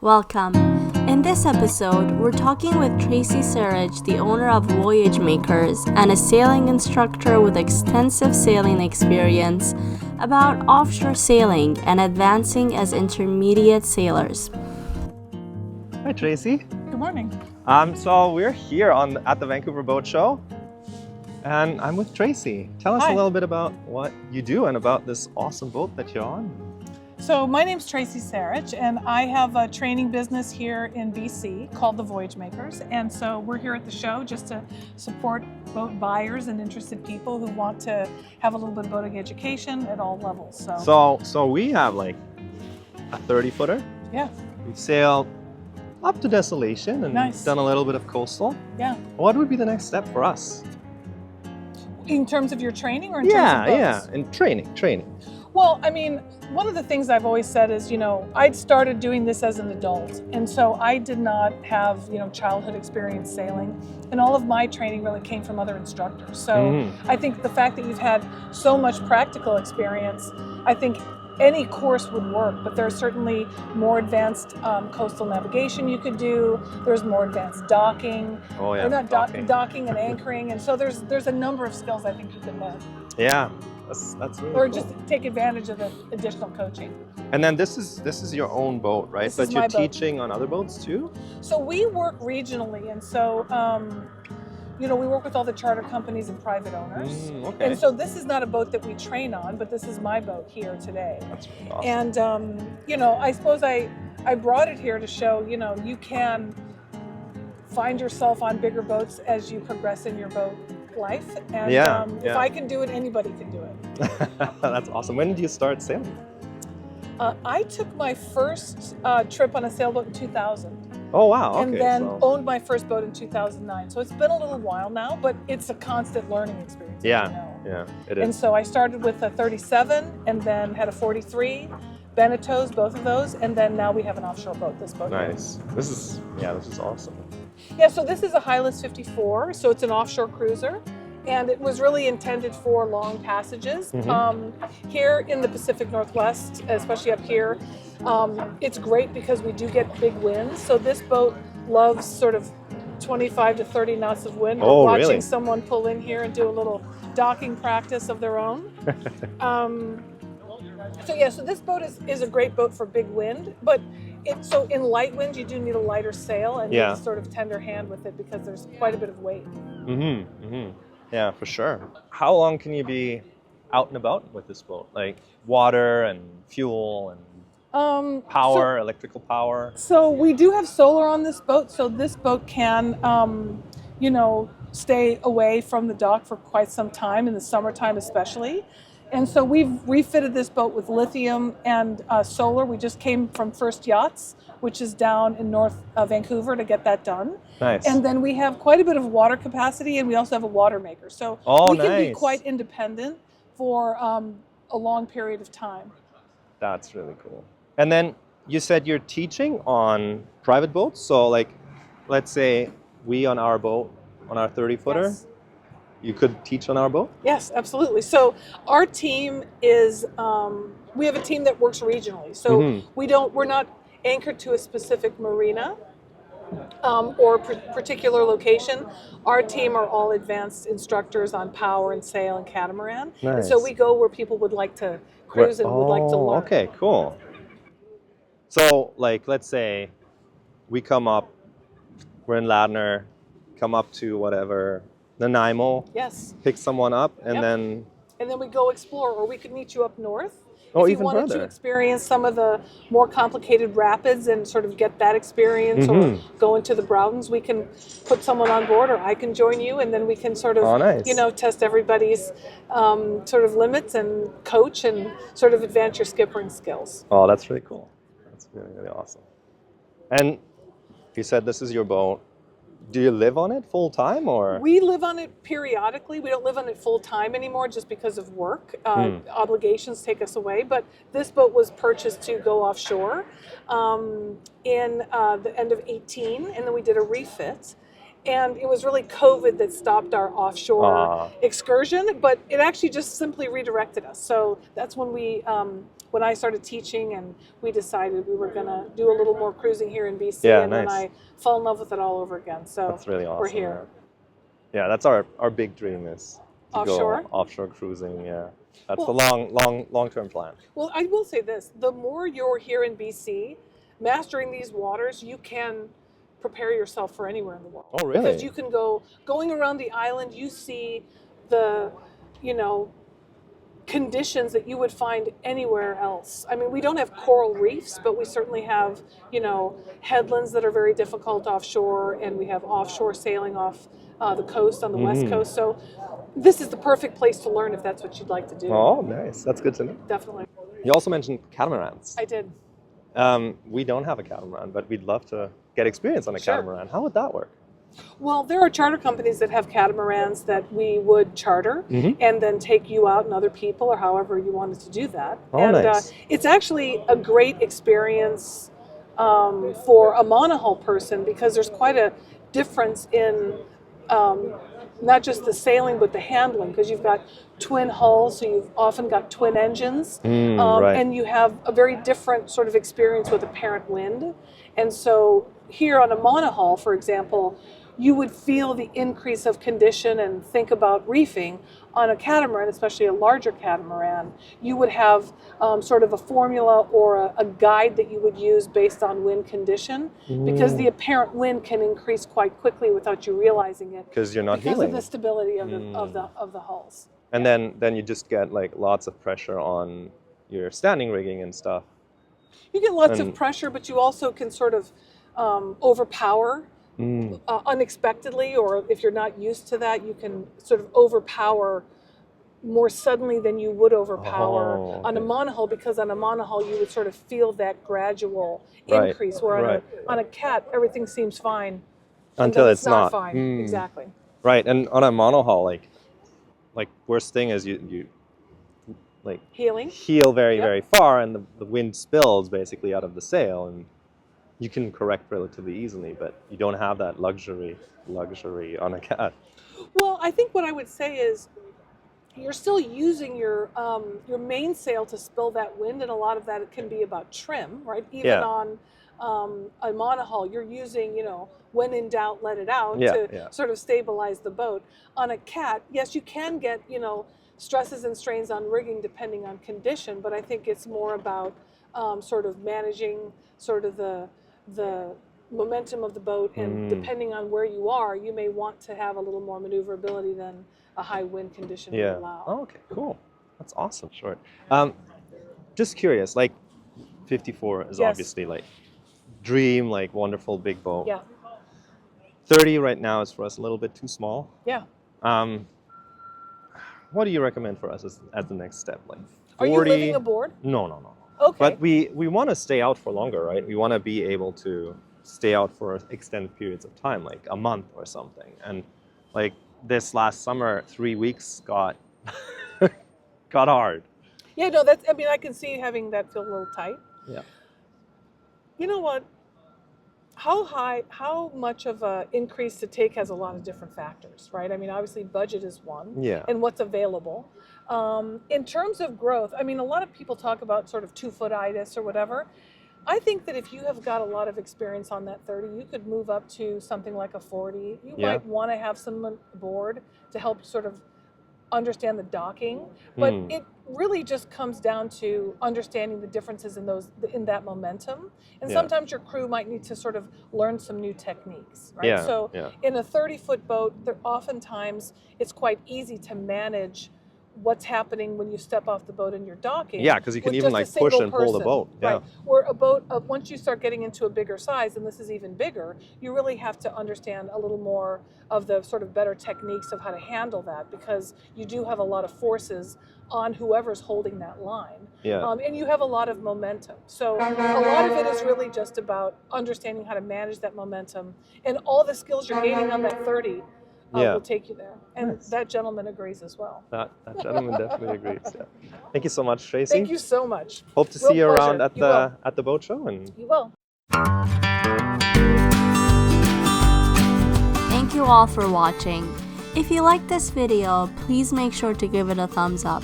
Welcome. In this episode, we're talking with Tracy Sarich, the owner of Voyage Makers and a sailing instructor with extensive sailing experience, about offshore sailing and advancing as intermediate sailors. Hi, Tracy. Good morning. So we're here at the Vancouver Boat Show, and I'm with Tracy. Tell us Hi. a little bit about what you do and about this awesome boat that you're on. So my name's Tracy Sarich, and I have a training business here in BC called the Voyage Makers. And so we're here at the show just to support boat buyers and interested people who want to have a little bit of boating education at all levels. So we have like a 30-footer. Yeah. We've sailed up to Desolation and Nice. done a little bit of coastal. Yeah. What would be the next step for us? In terms of your training or in terms of boats? In training. Well, I mean, one of the things I've always said is, I'd started doing this as an adult. And so I did not have, childhood experience sailing. And all of my training really came from other instructors. So I think the fact that you've had so much practical experience, I think any course would work, but there's certainly more advanced coastal navigation you could do. There's more advanced docking. Oh yeah, or not docking. docking and anchoring. And so there's a number of skills I think you could learn. Yeah, that's really Or cool. just take advantage of the additional coaching. And then this is your own boat, right? This But is you're my boat. teaching on other boats too? So we work regionally, and so we work with all the charter companies and private owners. Okay. And so this is not a boat that we train on, but this is my boat here today. That's really awesome. And I suppose I brought it here to show you can find yourself on bigger boats as you progress in your boat life. And if I can do it, anybody can do it. That's awesome. When did you start sailing? I took my first trip on a sailboat in 2000. Oh wow, okay. And then so- owned my first boat in 2009. So it's been a little while now, but it's a constant learning experience. Yeah, it And is. so I started with a 37 and then had a 43, Beneteaus, both of those. And then now we have an offshore boat, this boat. Nice. This is awesome. Yeah, so this is a Hylas 54. So it's an offshore cruiser. And it was really intended for long passages. Here in the Pacific Northwest, especially up here, it's great because we do get big winds. So this boat loves sort of 25 to 30 knots of wind. Oh, We're watching really? someone pull in here and do a little docking practice of their own. So this boat is a great boat for big wind, but so in light winds you do need a lighter sail and need a sort of tender hand with it because there's quite a bit of weight. Yeah, for sure. How long can you be out and about with this boat? Like water and fuel and power, electrical power? So we do have solar on this boat, so this boat can, stay away from the dock for quite some time, in the summertime especially. And so we've refitted this boat with lithium and solar. We just came from First Yachts, which is down in North Vancouver, to get that done. Nice. And then we have quite a bit of water capacity, and we also have a water maker. So we can be quite independent for a long period of time. That's really cool. And then you said you're teaching on private boats. So like, let's say we on our boat, on our 30-footer, Yes. you could teach on our boat? Yes, absolutely. So our team is, we have a team that works regionally. So we're not anchored to a specific marina or particular location. Our team are all advanced instructors on power and sail and catamaran. Nice. And so we go where people would like to cruise and would like to learn. Okay, cool. So like, let's say we come up, we're in Ladner, come up to whatever, Nanaimo, Yes. pick someone up, and then... And then we go explore, or we could meet you up north. Oh, if you even wanted further. to experience some of the more complicated rapids and sort of get that experience, or go into the Browdens, we can put someone on board, or I can join you, and then we can sort of, test everybody's sort of limits and coach and sort of advance your skippering skills. Oh, that's really cool. That's really, really awesome. And you said this is your boat. Do you live on it full time, or? We live on it periodically. We don't live on it full time anymore just because of work. Obligations take us away. But this boat was purchased to go offshore in the end of 18, and then we did a refit. And it was really COVID that stopped our offshore excursion, but it actually just simply redirected us. So that's when we when I started teaching, and we decided we were going to do a little more cruising here in BC, Yeah, and then nice. I fell in love with it all over again. So That's really awesome. we're here. Yeah, that's our big dream is to Offshore? go offshore cruising. Yeah, that's Well, the long-term plan. Well, I will say this, the more you're here in BC, mastering these waters, you can prepare yourself for anywhere in the world. Oh, really? Because you can going around the island, you see the, conditions that you would find anywhere else. I mean, we don't have coral reefs, but we certainly have, headlands that are very difficult offshore, and we have offshore sailing off the coast on the west coast. So this is the perfect place to learn if that's what you'd like to do. Oh, nice. That's good to know. Definitely. You also mentioned catamarans. I did. We don't have a catamaran, but we'd love to get experience on a catamaran. How would that work? Well, there are charter companies that have catamarans that we would charter and then take you out and other people, or however you wanted to do that. Oh, and nice. It's actually a great experience for a monohull person, because there's quite a difference in not just the sailing but the handling, because you've got twin hulls, so you've often got twin engines, right. and you have a very different sort of experience with apparent wind. And so here on a monohull, for example, you would feel the increase of condition and think about reefing. On a catamaran, especially a larger catamaran, you would have sort of a formula or a guide that you would use based on wind condition, because the apparent wind can increase quite quickly without you realizing it. Because you're not because healing. of the stability of the hulls. And then you just get like lots of pressure on your standing rigging and stuff. You get lots of pressure, but you also can sort of overpower unexpectedly, or if you're not used to that, you can sort of overpower more suddenly than you would overpower on a monohull, because on a monohull you would sort of feel that gradual increase, where on a cat everything seems fine until it's not fine. Exactly. Right, and on a monohull, like worst thing is you like heel very far, and the wind spills basically out of the sail, and you can correct relatively easily, but you don't have that luxury on a cat. Well, I think what I would say is you're still using your mainsail to spill that wind, and a lot of that it can be about trim, right? Even on a monohull, you're using, when in doubt, let it out to sort of stabilize the boat. On a cat, yes, you can get, stresses and strains on rigging depending on condition, but I think it's more about sort of managing sort of the momentum of the boat, and depending on where you are, you may want to have a little more maneuverability than a high wind condition would allow. Oh, okay, cool. That's awesome. Short. Just curious, like 54 is obviously like dream, like wonderful big boat. Yeah. 30 right now is for us a little bit too small. Yeah. What do you recommend for us as the next step? Like 40? Are you living aboard? No. Okay. But we want to stay out for longer, right? We want to be able to stay out for extended periods of time, like a month or something. And like this last summer, 3 weeks got hard. Yeah, no, I can see having that feel a little tight. Yeah. You know what? How much of an increase to take has a lot of different factors, right? I mean, obviously budget is one, and what's available. In terms of growth, I mean, a lot of people talk about sort of 2-foot-itis or whatever. I think that if you have got a lot of experience on that 30, you could move up to something like a 40. You might want to have someone aboard to help sort of understand the docking, but it really just comes down to understanding the differences in that momentum. And sometimes your crew might need to sort of learn some new techniques, right? So in a 30-foot boat, oftentimes it's quite easy to manage what's happening when you step off the boat and you're docking. Yeah, because you can even like push and pull the boat. Right. Where a boat, once you start getting into a bigger size, and this is even bigger, you really have to understand a little more of the sort of better techniques of how to handle that, because you do have a lot of forces on whoever's holding that line. And you have a lot of momentum. So a lot of it is really just about understanding how to manage that momentum, and all the skills you're gaining on that 30 will take you there. And that gentleman agrees as well. That gentleman definitely agrees. Yeah. Thank you so much, Tracy. Thank you so much. Hope to see you around at the boat show. And you will. Thank you all for watching. If you liked this video, please make sure to give it a thumbs up.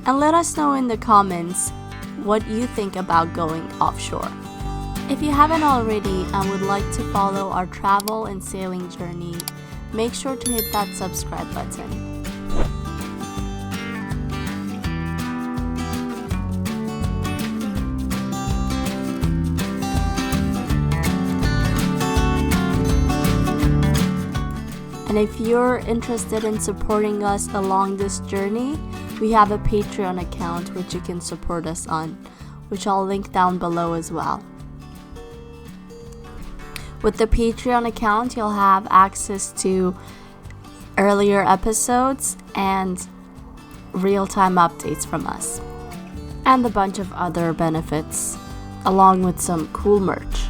And let us know in the comments, what you think about going offshore. If you haven't already and would like to follow our travel and sailing journey, make sure to hit that subscribe button. And if you're interested in supporting us along this journey, we have a Patreon account which you can support us on, which I'll link down below as well. With the Patreon account, you'll have access to earlier episodes and real-time updates from us, and a bunch of other benefits, along with some cool merch.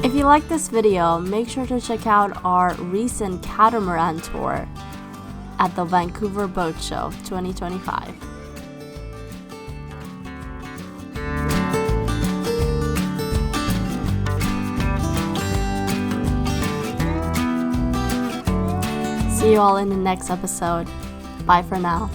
If you like this video, make sure to check out our recent Catamaran tour at the Vancouver Boat Show 2025. See you all in the next episode. Bye for now.